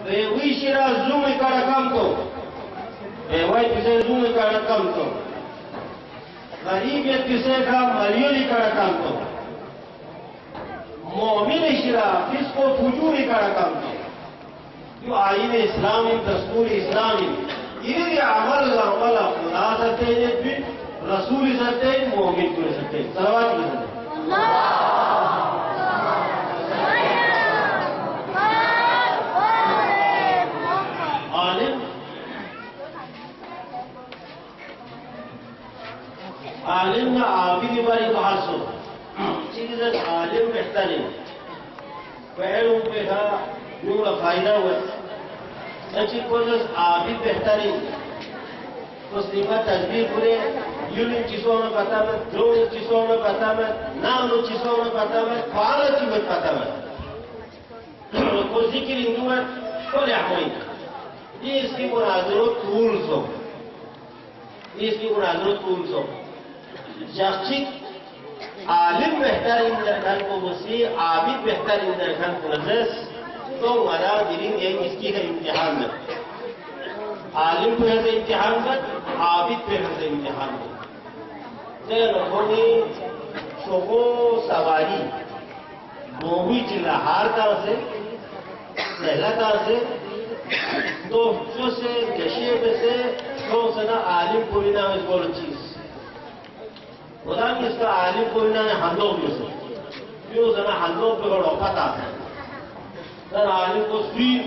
ويشيرا زومي كاركامتو واي تسي زومي كاركامتو غريب يتسي كام مليوني كاركامتو مؤمن شيرا فسقو فجوري كاركامتو يو آئین اسلامی دستور اسلامی یہ عمل خدا سکتے ہیں رسول سکتے ہیں مومن کو سکتے ہیں صلوات کی سکتے عالم نہ عابد باری کو حاصل چیز عالم بہترین پہلوں پہ تھا یوں فائدہ ہوا اچھی کوشش عابد بہترین مسلمہ تدبیر پورے یوں چیزوں میں پتا میں جو چیزوں میں پتا میں نام چیزوں میں پتا میں فعال چیزوں میں پتا میں کو ذکر ہندو ہے تو لحوئی یہ اس کی مناظرت ٹولز ہو یہ اس کی مناظرت ٹولز ہو شخصیت عالم بہترین درخان کو وسیع عابد بہترین درخان کو نجس تو مدا دلین یہ اس کی ہے امتحان میں عالم پہ ہے امتحان میں عابد پہ ہے امتحان میں دے رکھونی شوقو سواری موہی چلا ہار کا سے سہلا کا سے تو جو سے نشے سے شو سنا عالم کوئی نام اس بول چیز خدا کی اس کا عالم کوئی نہ حلوں میں سے کیوں ذرا حلوں پہ بڑا پتا ہے ذرا عالم کو سوئی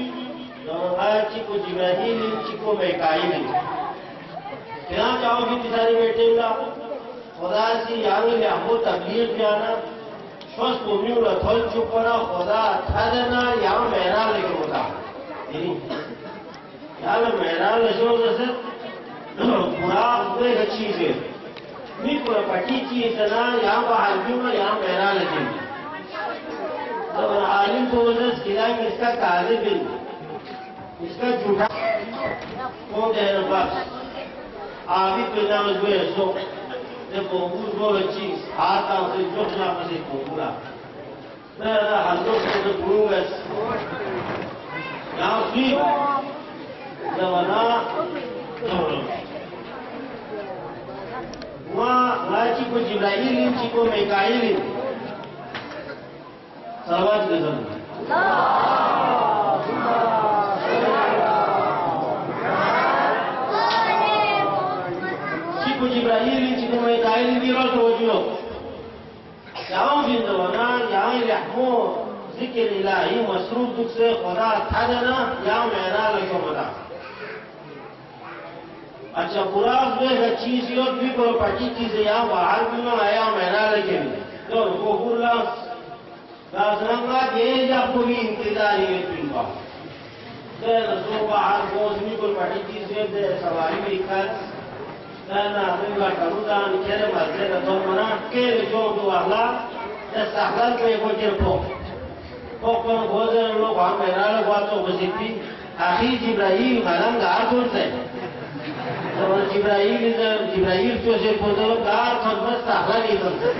چی کو جبرائیل چی کو میکائیل کہاں چاہو گی تیساری بیٹے گا خدا سی یعنی لحبو تبلیغ جانا شوز کو میو رتھول چپنا خدا تھا دینا یہاں محرال لے کے ہوتا یہاں محرال لشو جیسے براق بے گچی سے نہیں پورا پٹی چیز نا یہاں باہر کیوں نا یہاں محرا لگیں گے جب عالم کو وزن سکھلائیں گے اس کا کاذب ہے اس کا جھوٹا کون دے رہا بخش عابد پہ نام جو ہے سو جب بہبود بول چیز ہاتھ آن سے جوشنا پسے بہبودا میں رہا حضور سے تو گروں گا یہاں سوئی زمانہ وہاں چی کو جبرائیل چی کو میکائیل صلوات کے ذریعے چی کو جبرائیل چی کو میکائیل بھی رو توجہ یہاں بھی زمانہ یہاں لحمو ذکر الہی مصروف دکھ سے خدا تھا دینا یہاں محرا لگو بدا اچھا براق میں چیز یوت بھی پر پٹی چیزیں یہاں باہر بھی نہ آیا محرا لگے بھی تو رکو لازنگا یہ جب کوئی انتظاری ہے تین کا دے رسو باہر بوزنی پر پٹی چیزیں دے سواری بھی کھر دے ناظرین کا کرودان کھرے مرزے رسو منا کھر جو دو احلا دے سحلال پہ کو جر پوک پر بوزن لوگ وہاں محرا لگوا تو وزیدی آخی جبرائیل غلم گار دورتے جبرائیل جو سے بودلو دار خدمت تحلالی کرتے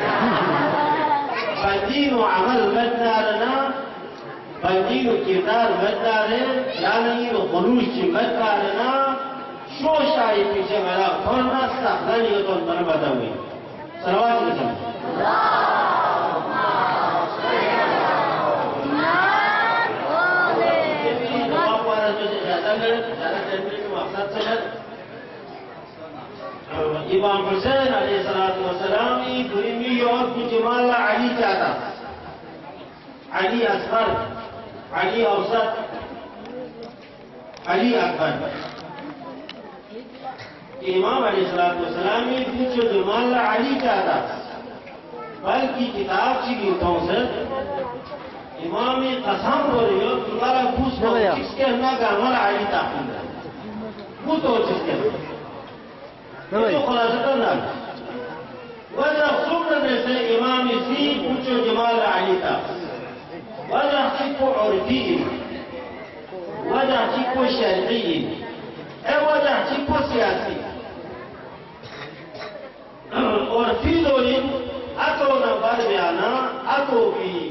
بدین و عمل بددارنا بدین و کردار بددارے یعنی و خلوش چی بددارنا شو شاہی پیچھے میرا کھولنا تحلالی کا تو بنا بتا ہوئی صلوات کے سمجھ امام حسین علیہ السلام دنیمی اور کچھ جمال علی چاہتا علی اصغر علی اوسط علی اکبر امام علیہ السلام کچھ جمال علی چاہتا بلکہ کتاب کی گیتوں سے امام قسم ہو رہی ہو تمہارا پوچھ ہو جس کے اندر کا عمل علی تاخیر ہے وہ تو جس کے اندر تو خلاصہ کرنا وجہ سمر میں سے امام سی پوچھو جمال علی تھا وجہ چکو عرفی وجہ چکو شرعی وجہ چکو سیاسی عرفی دولین اتو نمبر بیانا اتو بھی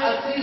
80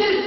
30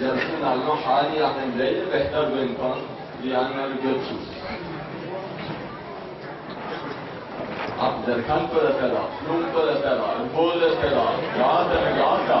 جالسين على اللوحة عالية عن الليل بيحتاج بإمكان لأن الجلسوس أقدر كم كلا كلا نوم كلا كلا البول كلا جاتا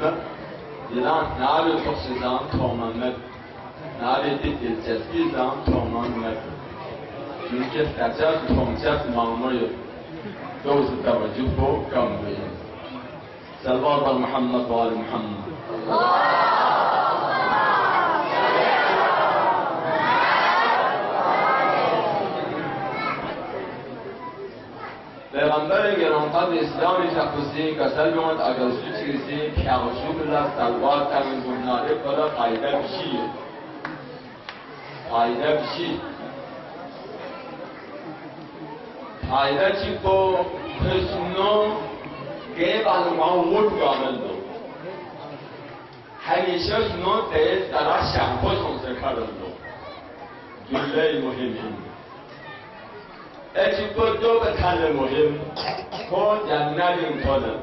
نه ایران نابی خصوصان توما نه نابی دلچسبی زان توما نه چونکه سجاد تومچت ماموی دوز توجه بو کم بیم صلوات بر محمد و آل محمد پیغمبر گرانقدر اسلامی تخصیصی کسل بیمند اگر سو چیزی پیغشو بلا سلوات تمین گمناره کلا فایده بشیه فایده بشی فایده چی کو حسنو که بالما وود کامل دو همیشه شنو تیز درا شمپو شنسه کردن دو جمله مهمی اچی کو دو به تن مهم کو جنت این کنه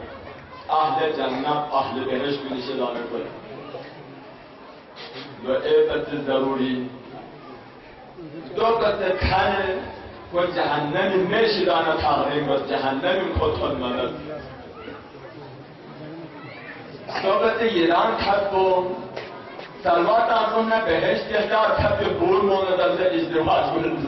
اهل جنت اهل بهشت بینشه دانه کنه و ایبت ضروری دو به تن کو جهنمی میشه دانه تغییر و جهنمی خودتون مند دو به ایران تبو سلوات آنون نه بهشت یکار تب بور مونه در ازدواج کنند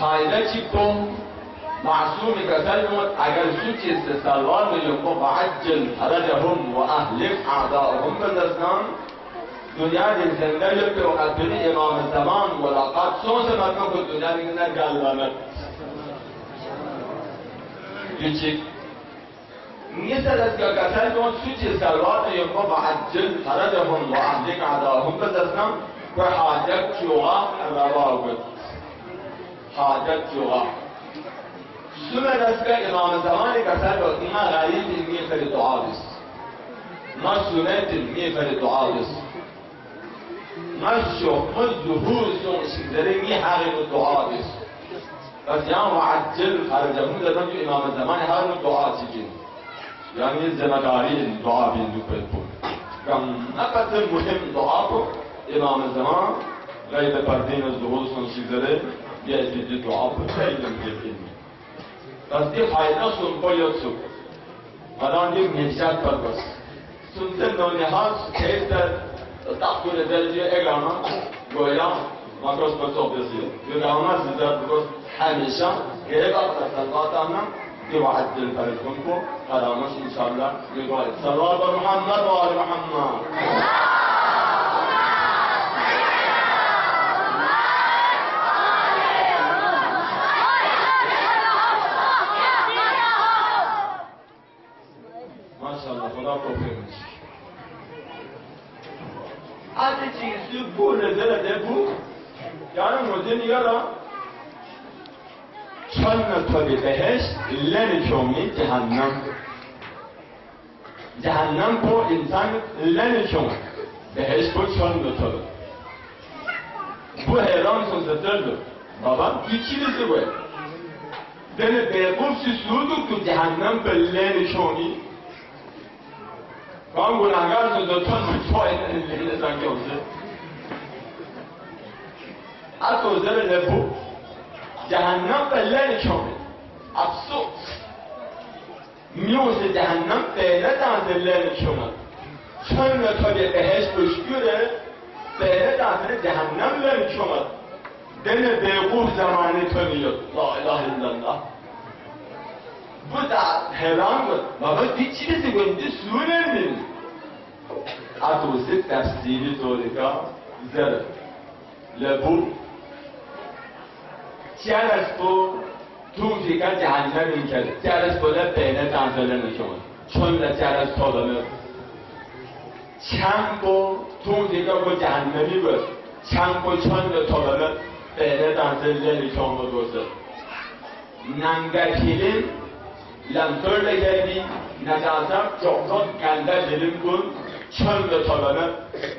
فایده چی کن معصومی کسل موت اگر سو چیز سلوار میلون کو فعجل حرجهم و اهلک اعداءهم بزنان دنیا دین زنده لپی و قدونی امام زمان ملاقات سونس مطمئن کو دنیا دین نگلانت یوچی نیستد از که کسل موت سو چیز سلوار میلون کو فعجل حرجهم و اهلک اعداءهم بزنان و حاجت چوغا رواگد حاجت جوغا سنت است که امام زمان کسر و ایما غریب علمی فر دعا بست ما سنت علمی فر دعا بست ما شخم ظهور سن شکدره می حقیق دعا بست بس یعنی وعجل خرجمون دادن جو امام زمان هر دعا چکن یعنی زمداری دعا بیندو پید بود کم نقدر مهم دعا کو امام زمان غیب پردین ظهور سن شکدره یه جدی دعا بود خیلی مهمی پس دی فایده سن باید سو الان یک نجات پر بس سنتن نونهاز خیلی در تقدیر درجه اگرما گویا مکروس بسو بسید اگرما زیاد بکس همیشه که با تصالات آنها دی واحد دل فرد کن کو الانش انشالله یگوید صلوات بر محمد و آل محمد آتی چیزی بود نزده بود یعنی مدین یارا چون نتوی بهشت لن چومی جهنم کو انسان لن چوم بهشت کو چون نتوی bu hayran sözlerdir baba içinizi bu dene beğenip süslüdük ki cehennem belleğini çoğuni Kan günahkar sözlerden mütfaiz ellerine sanki olsa. Hatta üzerine bu cehennem belleğini çoğuni. Absürt. Miyose cehennem belleğden ellerini çoğuni. Sonra tabi beheş özgüre belleğden cehennemlerini çoğuni. Dene beğenip zamanı tanıyor. La ilahe illallah. Bu da hayran بود بابا دی چی بسی گویندی سونه نیم اتوزی تفسیری طوریکا زره لبو چیار از بو تو فیکا جهنم N کرد چیار از بو لبینه تنزله نشون چون لچیار از طولانه چند بو تو فیکا بو جهنمی بود چند بو چون لطولانه بینه تنزله نشون بود ننگکیلین لمتر لگردی نجاسم چوکت گنده جلیم کن چند طلبه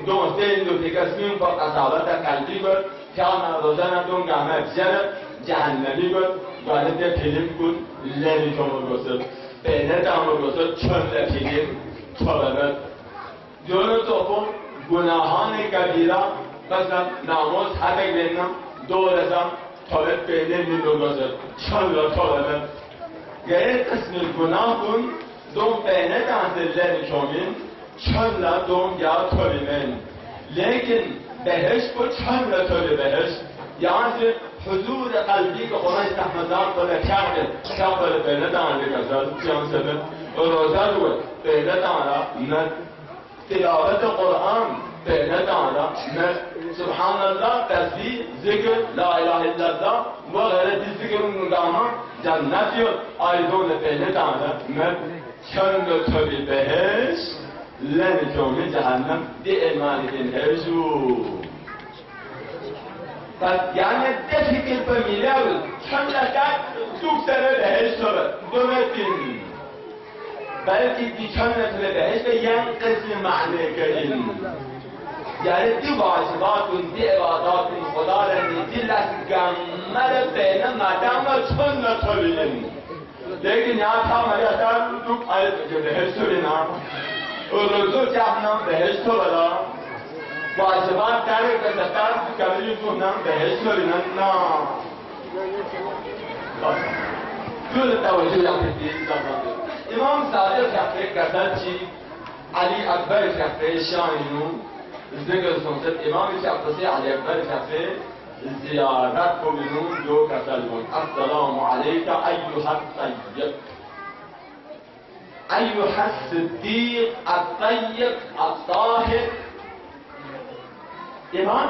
دوسته این دو تکسمیم با قصابت قلبی بود که آن روزن دون گامه بزنه جهنمی بود وارد پیلیم کن لنی کمو گسد بینه دامو گسد چند پیلیم طلبه جون توپون گناهان کبیره مثلا ناموز حدک بینم دورزم طالب بینه میدو گسد چند طلبه گره قسم گناه کن دوم بینه دانده لنی کمین چند دوم یا طلیمین لیکن بهشت کو چند طلی بهشت یعنی حضور قلبی که خدا استحمدار کنه کامل بینه دانده کسر چند سبب روزه روی بینه دانده نه تلاوت قرآن بینه دانده نه سبحان الله تسبیح ذکر لا اله الا الله و غیره ذکر نگاما جنتی آیدون بینه دانده نه چند طلی بهشت لن جومی جهنم دی ایمانی دین هجو پس یعنی ده فکر پر میلیارد چند لکت دوک سره بهشت شده دومتین بلکه دی چند نتونه بهشت به ین قسم معنی کردین یعنی دی واجباتون دی عباداتون خدا رنی دی لسگمر بین مدام و چند نتولین لیکن یاد تا مریضان دوک آیت که بهشت شده نام روزو جهنم بهشت بلا واجبات داره که زکات کبیری جهنم بهشت بلینن نه جور توجه یافتی امام صادق کفه کسرچی علی اکبر کفه شاینو ذکر سنت امام شخصی علی اکبر کفه زیارت کنون دو کسلون السلام علیک ایها الطیب أيها الصديق الطيب الطاهر إمام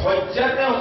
حجت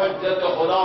حجت خدا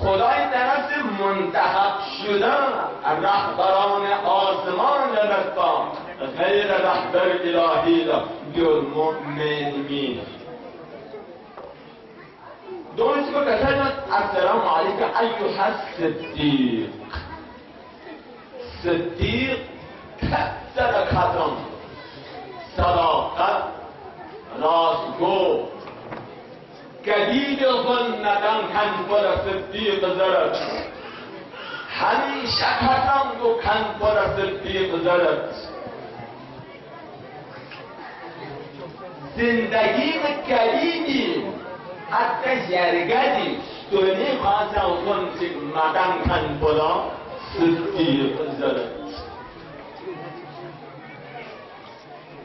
خدای طرف سے منتخب شدن رهبران آسمان لگتا غیر رهبر الهی للمؤمنین دونش کو کہتا ہے السلام علیکم ایها الصدیق صدیق صداقت صداقت راستگو کدید ظنتن کن پر صدیق زرد همیشه کتم دو کن پر صدیق زرد زندگی کلیدی حتی جرگدی دونی خاصه اون چی مدن کن پر صدیق زرد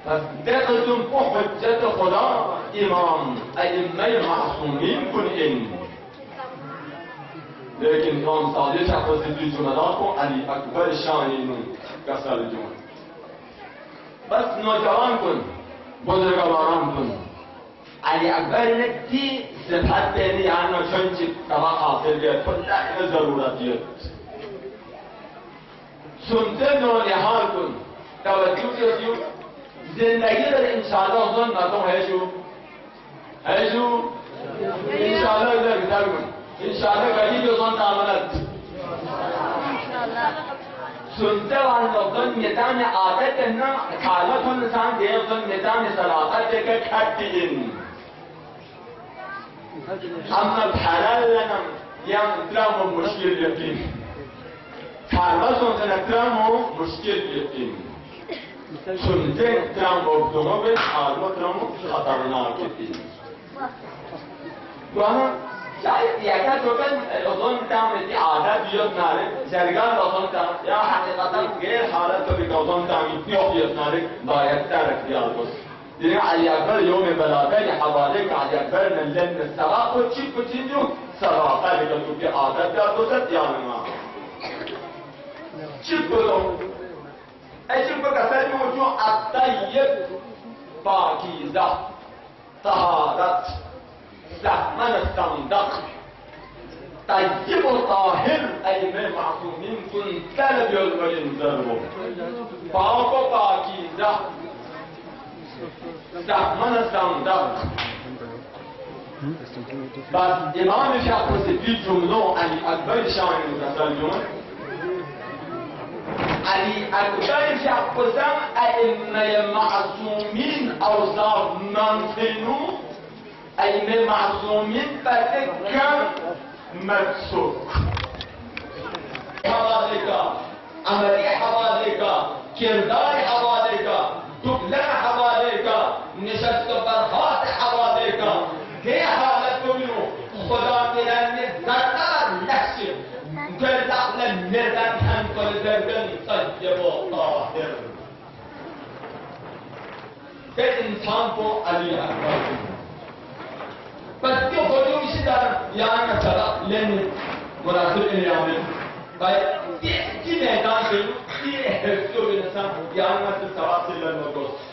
پس دقتون په حجت خدا امام ائمه معصومین کنین لیکن امام صادق شخصی دوی جملات کو علی اکبر شانینون کسر جمل بس نوجوان کن بزرگواران کن علی اکبر نتی صفت بینی یعنی چون چی طبق حاصل بیاد کلک ضرورتیت سنته نونحال کن توجه کردیم زندگی در انشاءالله ظن نتون هیشو انشاءالله در گذر کن انشاءالله قریب ظن تعملت سنتے والن میدان عادت نا خالت انسان دیو میدان صلاحت کے کھٹین اما حلال لنا یا اکرام مشکل یقین خالت اکرام مشکل یقین سنتے اکرام مبدوغ به خالت خطرناک یقین شاید یکت وقت اظن تام عادت بیاد ناره جرگان اظن تام یا حقیقتا غیر حالت کبھی اظن تامی بیاد ناره باید تر اختیار کن دیگه علی اکبر یوم بلاغه حواله که علی اکبر من لن السراق و چی جو سراقه دیگه تو که عادت دار دوست یعنی ما چی کنو ایشون کو کسر موجود الطیب پاکیزه طهارت زحمن الصندق طيب و طاهر ائمه معصومین کن در بیالوین ضرور پاک و پاکیزه دهمن صندوق بس امام شاپسی جمله علی اکبر شان متسلم علی اکبر شاپسم ائمه معصومین اوصاف منفنو ائمه معصومین بتکم مدسوک حواله کا عملی حواله کا کردار حواله کا دبلن حواله کا نشست و برخاست حواله کا یہ حالت منو خدا میرن زرد نقش گردق مردن هم کل دردن طیب و طاهر به انسان کو علی اکبر بس کیوں خودوں اسی طرح یہاں کا چلا لینے مناسب انعامل باید کی میدان کے یہ حفظ و انسان یہاں کا سواب سے لڑنا دوست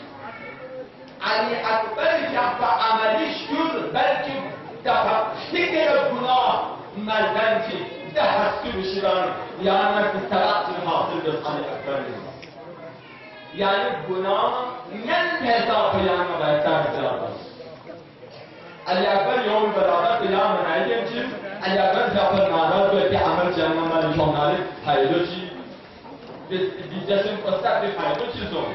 علی اکبر جب عملی شد بلکه فکر گناه مردن که دهستی بشیدن یعنی مثل ترقی حاصل به علی اکبر یعنی گناه نن پیدا پیانه بهتر زیاد است علی اکبر یوم برادر پیام منعیدیم چیز علی اکبر جعفر ناراض باید که عمل جنم من نشانه فایده چی بیجسم قصد فایده چیزون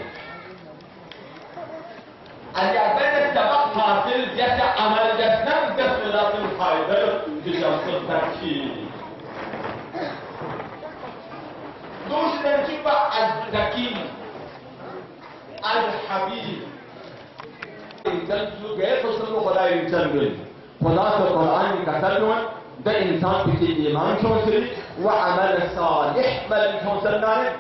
علی اکبر سبق حاصل جیسے عمل جسم بسم اللہ الفائدہ بشخص ترکیب دوسرے چیپا الزکی الحبیب انسان جو گئے تو سب خدا انسان گئے خدا تو قرآن کا ترجمہ ده انسان في الايمان كونسري وعمل صالح بل كونسرنانه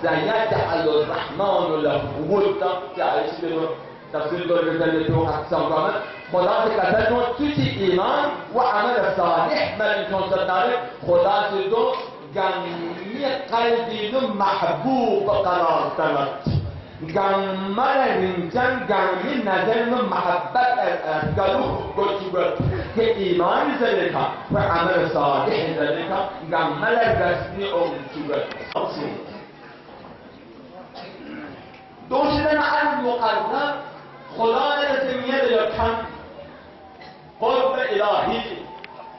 سيجعل الرحمن له ولدا تعيش له تفسير بالرسالة تو اقسام كامل خدا سے کہتا ہے تجھے ایمان و عمل صالح بل كونسرنانه خدا سے تو جمعی قلبی محبوب قرار تلت جمال الانسان جمعی نظر محبت قلوب گوشت که ایمان زدکا و عمل صالح زدکا جمال رسمی گوشت دوشیدن از مقدم خدا رسمیه لیکن قرب الهی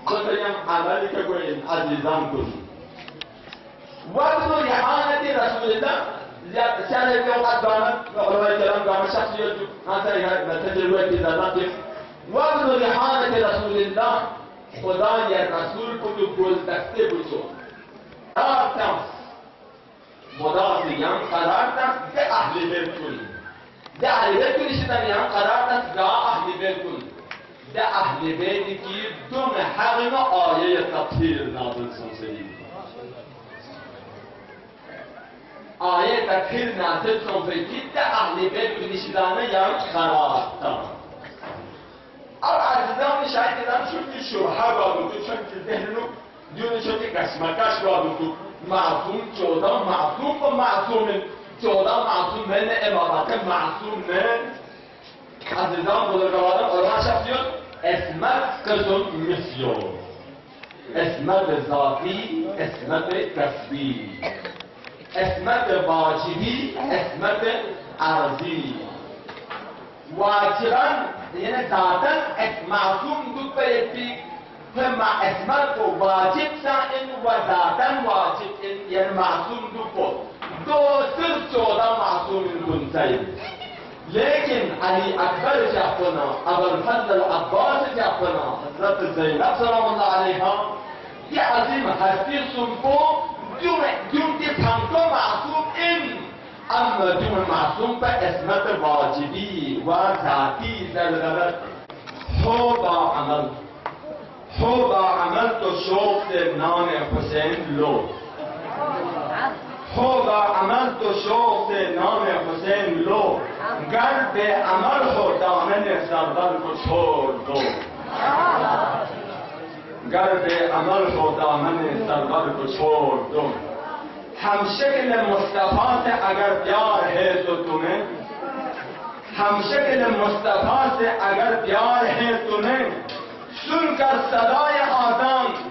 بسیم عملی که گویم عزیزان کنیم وقت رحانت رسول الله سنة اليوم أدوانا علماء الكلام قام شخصية هذا تجربة ذاتك وابن رحانة رسول الله خدا يا رسول كتب قول دسته بچو قرار تمس خدا سيام قرار تمس ده أهل بيتون ده أهل بيتون شدن يام قرار تمس ده أهل بيتون ده أهل بيتي كي دون حرم آية تطهير نازل سنسلين آیه تطهیر نازل سنفیدی ده اهل بیت نشیدانه یعنی خرابتا اب عزیزان شاید دیدم شدی شبهه بابدو چون که ذهنو دیونه شدی کشمکش بابدو معصوم جدا معصوم و معصوم جدا معصوم من امامت معصوم من عزیزان بزرگواران علما شخصیت اسمت قسم مسیون اسمت ذاتی اسمت کسبی اسمت واجبی اسمت عرضی واجبا یعنی ذاتا معصوم دو پیتی فما اسمت واجب سائن و ذاتا واجب یعنی معصوم دو پو دو سر چودا معصوم کن سید لیکن علی اکبر جعفنا ابو الفضل العباس جعفنا حضرت زینب سلام اللہ علیہا یہ عظیم ہستی سنکو جون که پنجا معصوم این اما جون معصوم به اسمت واجبی و ذاتی زلزلت حب عمل تو شوق نام حسین لو حب عمل تو شوق نام حسین لو گر به عمل خود دامن سردر کو چھوڑ دو گر به عمل خود دامن سرور کو چھوڑ دو ہم شکل مصطفیٰ سے اگر پیار ہے تو تمہیں ہم شکل مصطفیٰ سے اگر پیار ہے تمہیں سن کر صدای آدم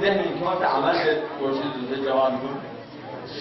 ذهنی طور عمل کوشش جواب دو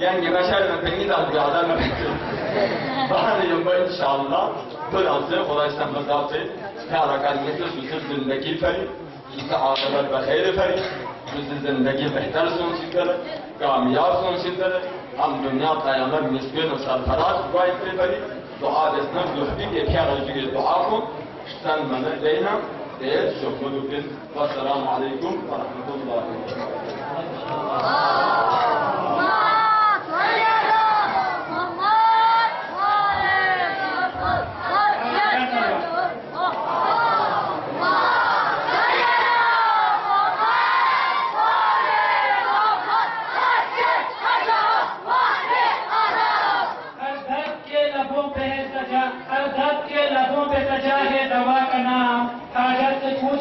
يعني مشاعر مفاهيم زیاده نمیشه. بعد یوم انشالله خلاصه خدای سمزاته حرکت مثل سوسه زندگی فرید چیز عاقبت بخیر فرید چیز زندگی بهتر سونسید داره کامیاب سونسید داره هم دنیا قیامت مسکن و سرفراز باید فرید دعا دستن دوستی که پیغمبر دعا کن سن من دینا دیر شکر کن و السلام علیکم و رحمت الله